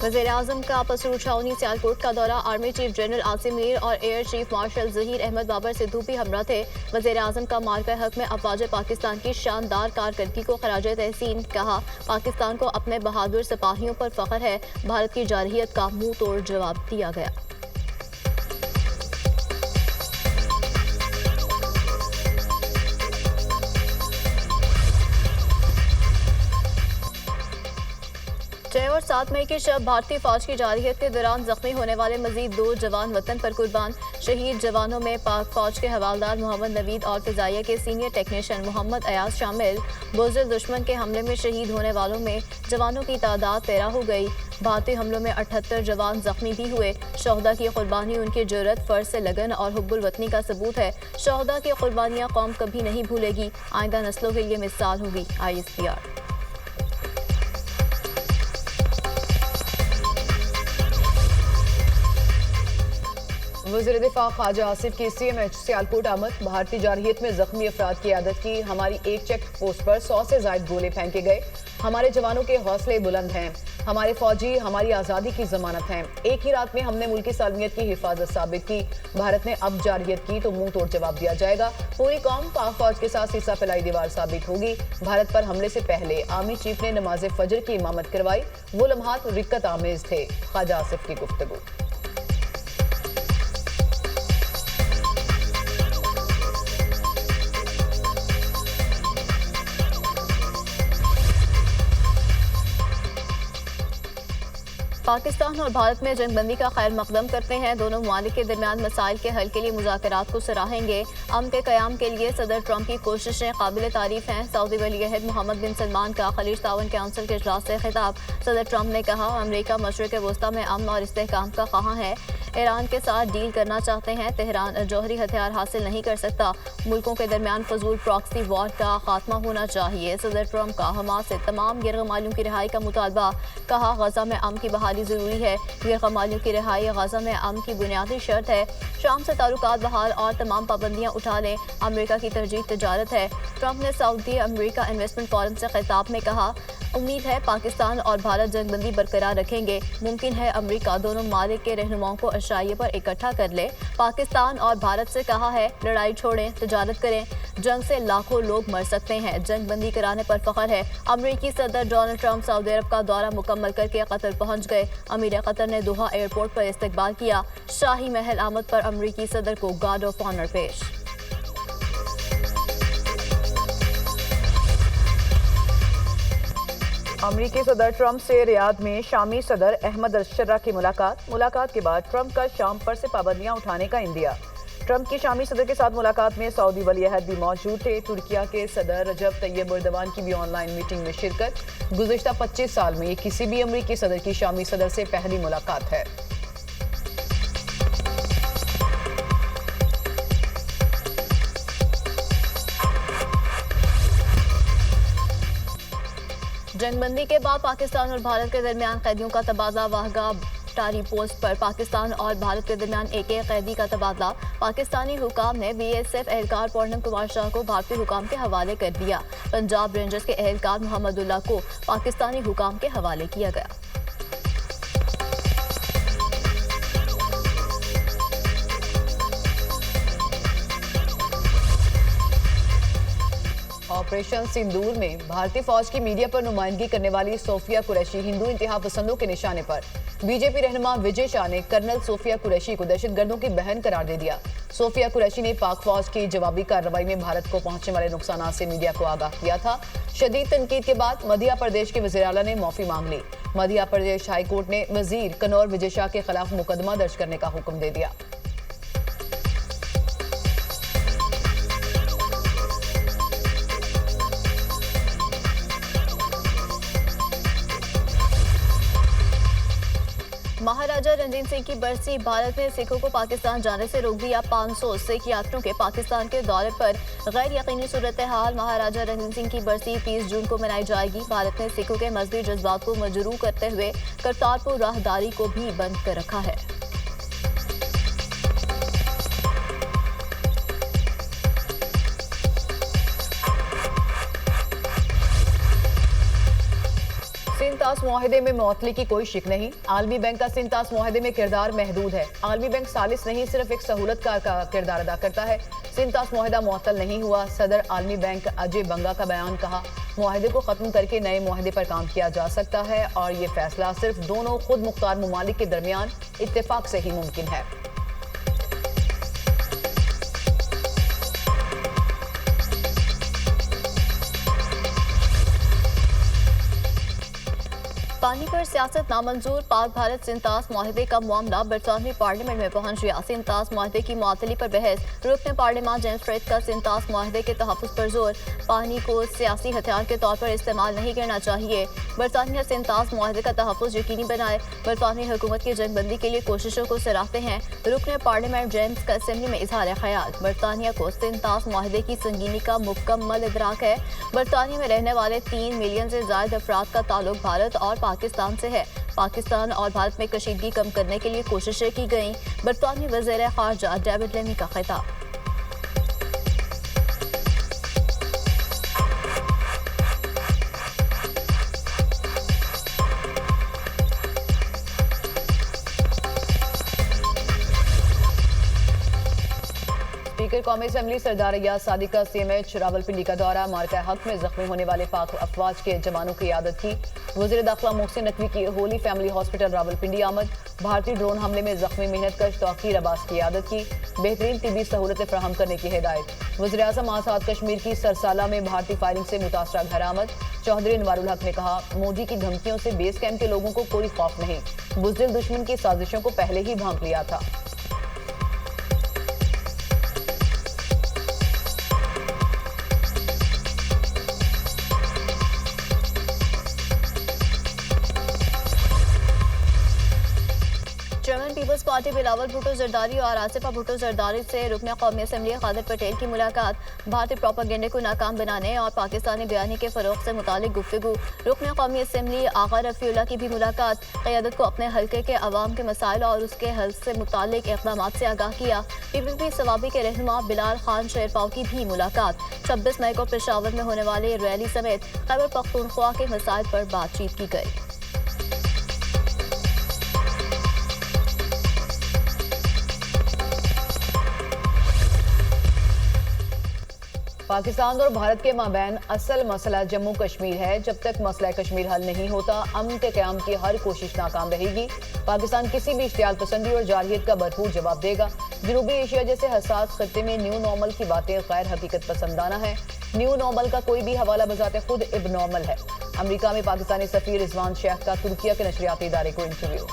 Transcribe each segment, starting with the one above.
वज़ीर-ए-आज़म का पसरू छावनी सियालकोट का दौरा। Army chief general Asim Mir और air chief marshal Zaheer Ahmed Babar Sidhu भी हमरा थे। वज़ीर-ए-आज़म का मार्का हक में अफवाज पाकिस्तान की शानदार कारकर्दगी को खराज तहसीन। कहा, पाकिस्तान को अपने बहादुर सिपाहियों पर फख्र है। भारत की जारहियत का मुंह तोड़ जवाब दिया गया। छह और 7 मई की शब भारतीय फौज की जारहियत के दौरान जख्मी होने वाले मजीद 2 जवान वतन पर कुर्बान। शहीद जवानों में पाक फौज के हवालदार मोहम्मद नवीद और फिजाइया के सीनियर टेक्नीशियन मोहम्मद अयाज शामिल। बुज़दिल दुश्मन के हमले में शहीद होने वालों में जवानों की तादाद 13 हो गई। भारतीय हमलों में 78 जवान जख्मी भी हुए। शोहदा की कुर्बानी उनकी जुर्रत, फर्ज से लगन और हुब्बुल वतनी का सबूत है। शोहदा की कुर्बानियाँ कौम कभी नहीं भूलेगी, आइंदा नस्लों के लिए मिसाल होगी। ISPR। वज़ीर दिफा ख्वाजा आसिफ की CMH सियालकोट आमद। भारतीय जारहियत में जख्मी अफराद की आदत की। हमारी एक चेक पोस्ट पर 100 से ज्यादा गोले फेंके गए। हमारे जवानों के हौसले बुलंद हैं। हमारे फौजी हमारी आज़ादी की जमानत हैं। एक ही रात में हमने मुल्क की सालमियत की हिफाजत साबित की। भारत ने अब जारहियत की तो मुंह तोड़ जवाब दिया जाएगा। पूरी कौम पाक फौज के साथ सीसा फैलाई दीवार साबित होगी। भारत पर हमले से पहले आर्मी चीफ ने नमाज फजर की इमामत करवाई। वो लम्हात रिक्कत आमेज थे। ख्वाजा आसिफ की गुफ्तगू। पाकिस्तान और भारत में जंगबंदी का खैर मकदम करते हैं। दोनों ममालिक के दरमियान मसाइल के हल के लिए मुज़ाकरात को सराहेंगे। अमन के क़याम के लिए सदर ट्रंप की कोशिशें काबिल तारीफ हैं। सऊदी वली-ए-अहद मोहम्मद बिन सलमान का खलीज ताउन काउंसिल के इजलास से खिताब। सदर ट्रंप ने कहा, अमरीका मशरिक़ वस्ता में अमन और इस्तेहकाम का ख़्वाह है। ईरान के साथ डील करना चाहते हैं। तेहरान जौहरी हथियार हासिल नहीं कर सकता। मुल्कों के दरमियान फजूल प्रॉक्सी वॉर का खात्मा होना चाहिए। सदर ट्रंप का हमास से तमाम गिरगमालियों की रिहाई का मुतालबा। कहा, गजा में अमन की बहाली जरूरी है। गिरगमालियों की रिहाई गजा में अमन की बुनियादी शर्त है। शाम से ताल्लुकात बहाल और तमाम पाबंदियां उठा लें। अमरीका की तरजीह तिजारत है। ट्रंप ने सऊदी अमरीका इन्वेस्टमेंट फोरम से खिताब में कहा, उम्मीद है पाकिस्तान और भारत जंगबंदी बरकरार रखेंगे। मुमकिन है अमरीका दोनों ममालिक के रहनुमाओं को अशाइये पर इकट्ठा कर ले। पाकिस्तान और भारत से कहा है, लड़ाई छोड़ें, तिजारत करें। जंग से लाखों लोग मर सकते हैं। जंगबंदी कराने पर फख्र है। अमरीकी सदर डोनाल्ड ट्रंप सऊदी अरब का दौरा मुकम्मल करके कतर पहुंच गए। अमीर कतर ने दोहा एयरपोर्ट पर इस्तकबाल किया। शाही महल आमद पर अमरीकी सदर को गार्ड ऑफ ऑनर पेश। अमरीकी सदर ट्रंप से रियाद में शामी सदर अहमद अल-शर्रा की मुलाकात के बाद ट्रंप का शाम पर से पाबंदियां उठाने का इंदिया। ट्रंप की शामी सदर के साथ मुलाकात में सऊदी वली-ए-अहद भी मौजूद थे। तुर्किया के सदर रजब तैयब एर्दोगान की भी ऑनलाइन मीटिंग में शिरकत। गुज़िश्ता 25 साल में ये किसी भी अमरीकी सदर की शामी सदर से पहली मुलाकात है। जंगबंदी के बाद पाकिस्तान और भारत के दरमियान कैदियों का तबादला। वाहगा टारी पोस्ट पर पाकिस्तान और भारत के दरमियान एक कैदी का तबादला। पाकिस्तानी हुकाम ने BSF एहलकार पूर्णम कुमार शाह को भारतीय हुकाम के हवाले कर दिया। पंजाब रेंजर्स के एहलकार मोहम्मदुल्लाह को पाकिस्तानी हुकाम के हवाले किया गया। ऑपरेशन सिंदूर में भारतीय फौज की मीडिया पर नुमाइंदगी करने वाली सोफिया कुरैशी हिंदू इंतहा पसंदों के निशाने पर। बीजेपी रहनुमा विजय शाह ने कर्नल सोफिया कुरैशी को दहशतगर्दों की बहन करार दे दिया। सोफिया कुरैशी ने पाक फौज की जवाबी कार्रवाई में भारत को पहुंचने वाले नुकसान से मीडिया को आगाह किया था। शदीद तनकीद के बाद मध्य प्रदेश के वज़ीर आला ने माफी मांग ली। मध्य प्रदेश हाईकोर्ट ने वजीर कनौर विजय शाह के खिलाफ मुकदमा दर्ज करने का हुक्म दे दिया। महाराजा रणजीत सिंह की बरसी। भारत ने सिखों को पाकिस्तान जाने से रोक दिया। 500 सिख यात्रियों के पाकिस्तान के दौरे पर गैर यकीनी सूरत हाल। महाराजा रणजीत सिंह की बरसी 30 जून को मनाई जाएगी। भारत ने सिखों के मजहबी जज्बात को मजरूह करते हुए करतारपुर राहदारी को भी बंद कर रखा है। सिंतास मुआहदे में मुअत्तली की कोई शिक नहीं। आलमी बैंक का सिंतास मुआहदे में किरदार महदूद है। आलमी बैंक सालिस नहीं, सिर्फ एक सहूलतकार का किरदार अदा करता है। सिंतास मुआहदा मुअत्तल नहीं हुआ। सदर आलमी बैंक अजय बंगा का बयान। कहा, मुआहदे को खत्म करके नए मुआहदे पर काम किया जा सकता है और ये फैसला सिर्फ दोनों खुद मुख्तार मुमालिक के दरमियान इत्तेफाक से ही मुमकिन है। पानी पर सियासत नामंजूर। पाक भारत सिंतास मुआहदे का मामला बरतानवी पार्लियामेंट में पहुंच गया। सिंतास मुआहदे की मुअत्तली पर बहस। रुकन पार्लियामान जेम्स फ्रेड का सिंतास मुआहदे के तहफ़्फ़ुज़ पर जोर। पानी को सियासी हथियार के तौर पर इस्तेमाल नहीं करना चाहिए। बरतानिया सिंतास मुआहदे का तहफ़्फ़ुज़ यकीनी बनाए। बरतानवी हुकूमत की जंगबंदी के लिए कोशिशों को सराहते हैं। रुकन पार्लियामेंट जेम्स का असेंबली में इजहार ख्याल। बरतानिया को सिंतास मुआहदे की संगीनी का मुकम्मल इदराक है। बरतानिया में रहने वाले 3 मिलियन से ज़ायद अफराद का ताल्लुक भारत और पाकिस्तान से है। पाकिस्तान और भारत में कशीदगी कम करने के लिए कोशिशें की गईं। बरतानवी वज़ीर ख़ारजा डेविड लेमी का खिताब। स्पीकर कौमी असेंबली सरदार अय्याज सादिक का CMH रावलपिंडी का दौरा। मार्का हक में जख्मी होने वाले पाक अफवाज के जवानों की इयादत की। वज़ीर दाखिला मोहसिन नकवी की होली फैमिली हॉस्पिटल रावलपिंडी आमद। भारतीय ड्रोन हमले में जख्मी मेहनतकश तौकीर अब्बास की इयादत की। बेहतरीन तिबी सहूलतें फराहम करने की हिदायत। वज़ीर आज़म आज़ाद कश्मीर की सरसाला में भारतीय फायरिंग से मुतासरा घर आमद। चौधरी अनवारुल हक ने कहा, मोदी की धमकियों से बेस कैंप के लोगों को कोई खौफ नहीं। बुज़दिल दुश्मन की साजिशों को पहले ही भांप लिया था। German peoples party Bilawal Bhutto Zardari और आसिफा भुट्टो जरदारी से रुकन कौमी असेंबली कादिर पटेल की मुलाकात। भारतीय प्रोपेगेंडे को नाकाम बनाने और पाकिस्तानी बयानी के फरोग से मुतालिक गुफ्तगू। रुकन कौमी असेंबली आगा रफीउल्लाह की भी मुलाकात। क़यादत को अपने हल्के के अवाम के मसाइल और उसके हल से मुतालिक इक़दामात से आगाह किया। PPP सवाबी के रहनुमा बिलाल खान शेरपाव की भी मुलाकात। 26 मई को पेशावर में होने वाली रैली समेत खैबर पख्तूनख्वा के मसाइल पर बातचीत की गई। पाकिस्तान और भारत के माबैन असल मसला जम्मू कश्मीर है। जब तक मसला कश्मीर हल नहीं होता, अमन के क़याम की हर कोशिश नाकाम रहेगी। पाकिस्तान किसी भी इश्तियाल पसंदी और जारहियत का भरपूर जवाब देगा। जनूबी एशिया जैसे हसास खत्ते में न्यू नॉर्मल की बातें गैर हकीकत पसंदाना है। न्यू नॉर्मल का कोई भी हवाला बजाते खुद इबनॉर्मल है। अमरीका में पाकिस्तानी सफीर रिजवान शेख का तुर्किया के नशरियाती इदारे को इंटरव्यू।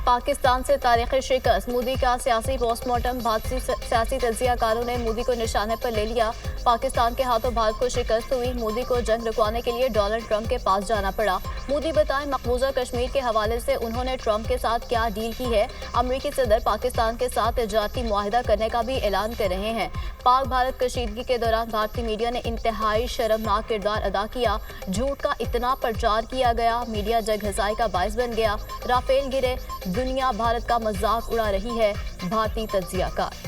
पाकिस्तान से तारीखी शिकस्त। मोदी का सियासी पोस्टमार्टम। भारतीय सियासी तज्जियाकारों ने मोदी को निशाने पर ले लिया। पाकिस्तान के हाथों भारत को शिकस्त हुई। मोदी को जंग रुकवाने के लिए डोनाल्ड ट्रंप के पास जाना पड़ा। मोदी बताएं, मकबूजा कश्मीर के हवाले से उन्होंने ट्रंप के साथ क्या डील की है। अमरीकी सदर पाकिस्तान के साथ तिजारती मुआहिदा करने का भी ऐलान कर रहे हैं। पाक भारत कशीदगी के दौरान भारतीय मीडिया ने इंतहाई शर्मनाक किरदार अदा किया। झूठ का इतना प्रचार किया गया, मीडिया जग हसाई का बायस बन गया। राफेल गिरे, दुनिया भारत का मजाक उड़ा रही है। भारतीय तज्जियाकार।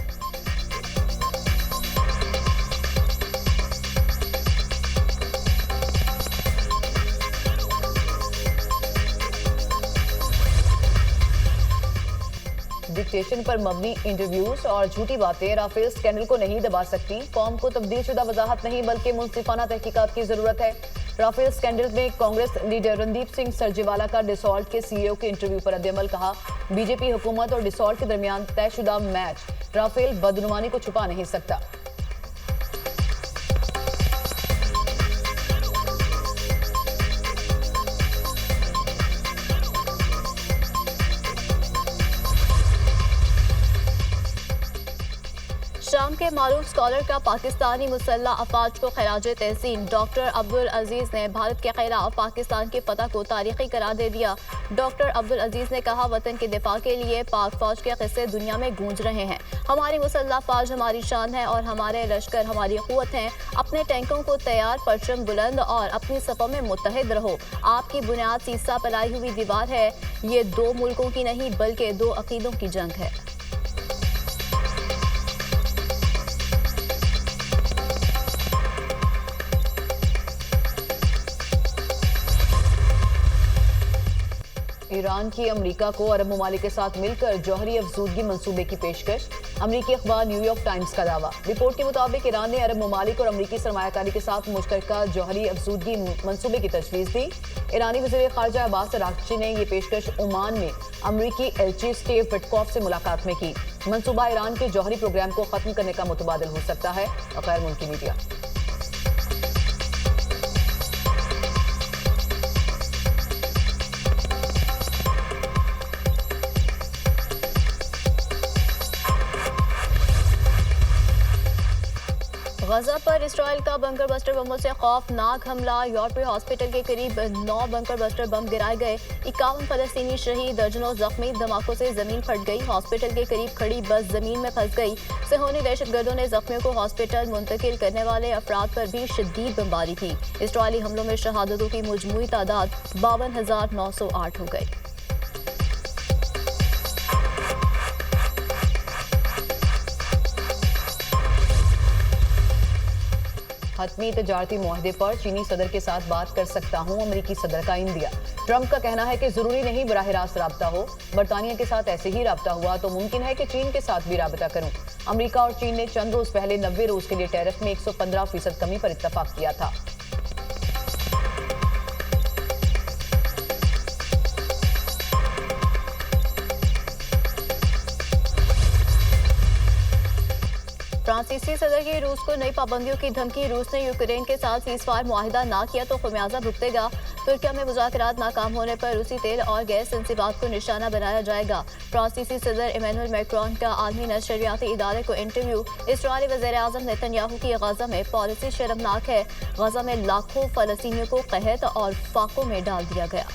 डिक्टेशन पर मबनी इंटरव्यूज और झूठी बातें राफेल स्कैंडल को नहीं दबा सकती। कौम को तब्दीलशुदा वजाहत नहीं बल्कि मुंसिफाना तहकीकात की जरूरत है। राफेल स्कैंडल में कांग्रेस लीडर रणदीप सिंह सरजेवाला का डिसॉल्ट के CEO के इंटरव्यू पर रद्दअमल। कहा, बीजेपी हुकूमत और डिसॉल्ट के दरमियान तयशुदा मैच। राफेल बदनुमानी को छुपा नहीं सकता। शाम के मारूफ स्कॉलर का पाकिस्तानी मुसल्लह अफवाज को खराज तहसीन। डॉक्टर अब्दुल अजीज ने भारत के खिलाफ पाकिस्तान की फतह को तारीखी करार दे दिया। डॉक्टर अब्दुल अजीज ने कहा, वतन के दिफा के लिए पाक फौज के किस्से दुनिया में गूंज रहे हैं। हमारी मुसल्लह फौज हमारी शान है और हमारे लश्कर हमारी क़ुव्वत हैं। अपने टैंकों को तैयार, परचम बुलंद और अपनी सफ़ों में मुत्तहिद रहो। आपकी बुनियाद सीसा पलाई हुई दीवार है। ये दो मुल्कों की नहीं बल्कि दो अकीदों की जंग है। ईरान की अमेरिका को अरब ममालिक के साथ मिलकर जौहरी अफजूदगी मंसूबे की पेशकश। अमेरिकी अखबार न्यूयॉर्क टाइम्स का दावा। रिपोर्ट के मुताबिक ईरान ने अरब ममालिक और अमेरिकी सरमायाकारी के साथ मुश्तरका जौहरी अफजूदगी मंसूबे की तजवीज़ दी। ईरानी वज़ीर ख़ारजा अब्बास अराग़ची ने यह पेशकश ओमान में अमेरिकी एलची स्टीव विटकॉफ से मुलाकात में की। मंसूबा ईरान के जौहरी प्रोग्राम को खत्म करने का मुतबादिल हो सकता है। गैर मुल्की मीडिया। गजा पर इसराइल का बंकर बस्टर बमों से खौफनाक हमला। यूरोपीय हॉस्पिटल के करीब 9 बंकर बस्टर बम गिराए गए। 51 फलस्तीनी शहीद, दर्जनों जख्मी। धमाकों से जमीन फट गई। हॉस्पिटल के करीब खड़ी बस जमीन में फंस गई। सेहोनी दहशतगर्दों ने जख्मियों को हॉस्पिटल मुंतकिल करने वाले अफराद पर भी शदीद बमबारी की। इसराइली हमलों में शहादतों की मजमूई तादाद 52,908 हो गई। हतमी तजारती मुआहदे पर चीनी सदर के साथ बात कर सकता हूं, अमेरिकी सदर का इंदिया। ट्रंप का कहना है कि जरूरी नहीं बराह रास्त राब्ता हो। बरतानिया के साथ ऐसे ही राब्ता हुआ तो मुमकिन है कि चीन के साथ भी राब्ता करूं। अमेरिका और चीन ने चंद रोज पहले 90 रोज के लिए टैरिफ में 115% कमी पर इत्तफाक किया था। फ्रांसीसी सदर की रूस को नई पाबंदियों की धमकी। रूस ने यूक्रेन के साथ सीजफायर मुआहिदा ना किया तो खमियाजा भुगतेगा। तुर्किया में मुज़ाकरात नाकाम होने पर रूसी तेल और गैस इंसिबात को निशाना बनाया जाएगा। फ्रांसीसी सदर इमैनुअल मैक्रोन का आलमी नशरियाती इदारे को इंटरव्यू। इस्राईली वज़ीर-ए-आज़म नेतन्याहू की गजा में पॉलिसी शर्मनाक है। गजा में लाखों फलस्तीनियों को कहत और फाकों में डाल दिया गया।